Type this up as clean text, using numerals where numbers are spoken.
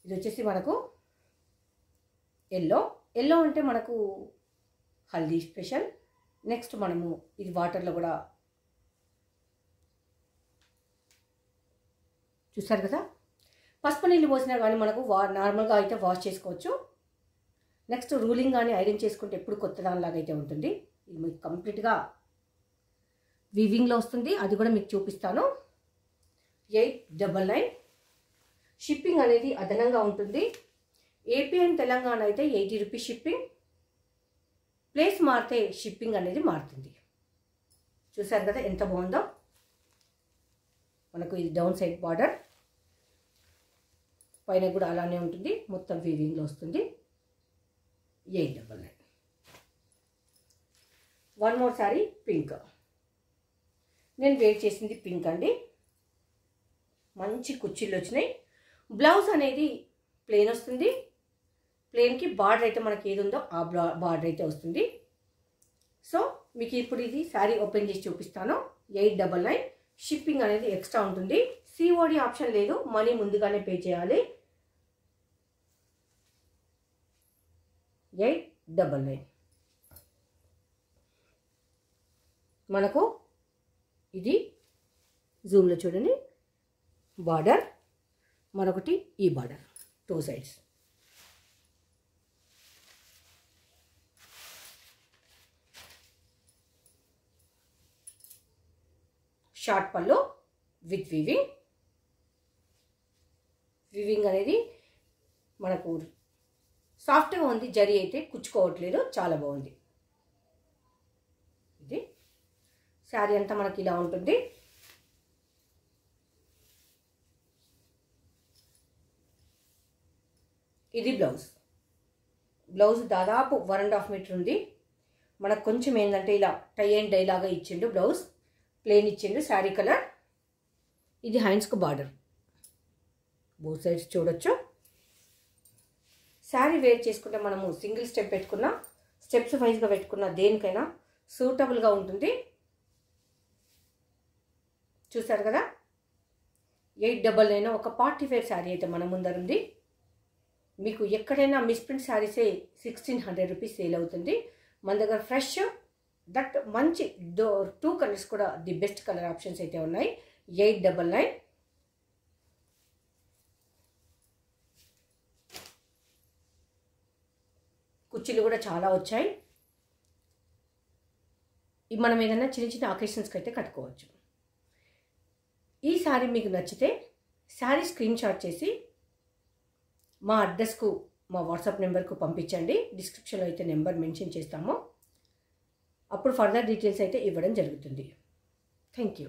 ఇది వచ్చేసి మనకు ఎల్లో అంటే మనకు హల్దీ స్పెషల్. నెక్స్ట్ మనము ఇది వాటర్లో కూడా చూసారు కదా, పసుపు నీళ్ళు పోసినా కానీ మనకు నార్మల్గా అయితే వాష్ చేసుకోవచ్చు. నెక్స్ట్ రూలింగ్ కానీ ఐరన్ చేసుకుంటే ఎప్పుడు కొత్త దానిలాగా అయితే ఉంటుంది. ఇది మీకు కంప్లీట్గా వీవింగ్లో వస్తుంది, అది కూడా మీకు చూపిస్తాను. 899. షిప్పింగ్ అనేది అదనంగా ఉంటుంది. ఏపీ అండ్ తెలంగాణ అయితే 80 రూపీస్ షిప్పింగ్. ప్లేస్ మారితే షిప్పింగ్ అనేది మారుతుంది. చూసారు కదా ఎంత బాగుందో. మనకు ఇది డౌన్ సైడ్ బార్డర్, పైన కూడా అలానే ఉంటుంది, మొత్తం వీవింగ్లో వస్తుంది. 899. One more sorry pink. నేను వేర్ చేసింది పింక్ అండి. మంచి కుర్చీలు వచ్చినాయి. బ్లౌజ్ అనేది ప్లెయిన్ వస్తుంది. ప్లెయిన్కి బార్డర్ అయితే మనకి ఏది ఉందో ఆ బార్డర్ అయితే వస్తుంది. సో మీకు ఇప్పుడు ఇది శారీ ఓపెన్ చేసి చూపిస్తాను. 899. షిప్పింగ్ అనేది ఎక్స్ట్రా ఉంటుంది. సిఓడి ఆప్షన్ లేదు, మనీ ముందుగానే పే చేయాలి. 899. మనకు ఇది జూమ్లో చూడండి, బార్డర్ మరొకటి ఈ బార్డర్, 2 సైడ్స్. షార్ట్ పళ్ళు విత్ వీవింగ్. వీవింగ్ అనేది మనకు సాఫ్ట్గా ఉంది, జరీ అయితే కుచ్చుకోవట్లేదు, చాలా బాగుంది. ఇది శారీ అంతా మనకి ఇలా ఉంటుంది. ఇది బ్లౌజ్ దాదాపు 1.5 మీటర్ ఉంది. మనకు కొంచెం ఏంటంటే ఇలా టై అండ్ డై లాగా ఇచ్చిండు, బ్లౌజ్ ప్లెయిన్ ఇచ్చిండు, శారీ కలర్. ఇది హ్యాండ్స్కు బార్డర్, బోత్ సైడ్స్ చూడొచ్చు. శారీ వేర్ చేసుకుంటే మనము సింగిల్ స్టెప్ పెట్టుకున్నా, స్టెప్స్ వైజ్గా పెట్టుకున్నా దేనికైనా సూటబుల్గా ఉంటుంది. చూసారు కదా, 899 ఒక పార్టీ వేర్ శారీ అయితే మన ముందర ఉంది. మీకు ఎక్కడైనా మిస్ప్రింట్ శారీసే 1600 రూపీస్ సేల్ అవుతుంది. మన దగ్గర ఫ్రెష్ దట్ మంచి 2 కలర్స్ కూడా ది బెస్ట్ కలర్ ఆప్షన్స్ అయితే ఉన్నాయి. 899. కుర్చీలు కూడా చాలా వచ్చాయి. ఇవి మనం ఏదైనా చిన్న చిన్న అకేషన్స్కి అయితే కట్టుకోవచ్చు. ఈ శారీ మీకు నచ్చితే శారీ స్క్రీన్ షాట్ చేసి మా అడ్రస్కు, మా వాట్సాప్ నెంబర్కు పంపించండి. డిస్క్రిప్షన్లో అయితే నెంబర్ మెన్షన్ చేస్తాము. అప్పుడు ఫర్దర్ డీటెయిల్స్ అయితే ఇవ్వడం జరుగుతుంది. Thank you.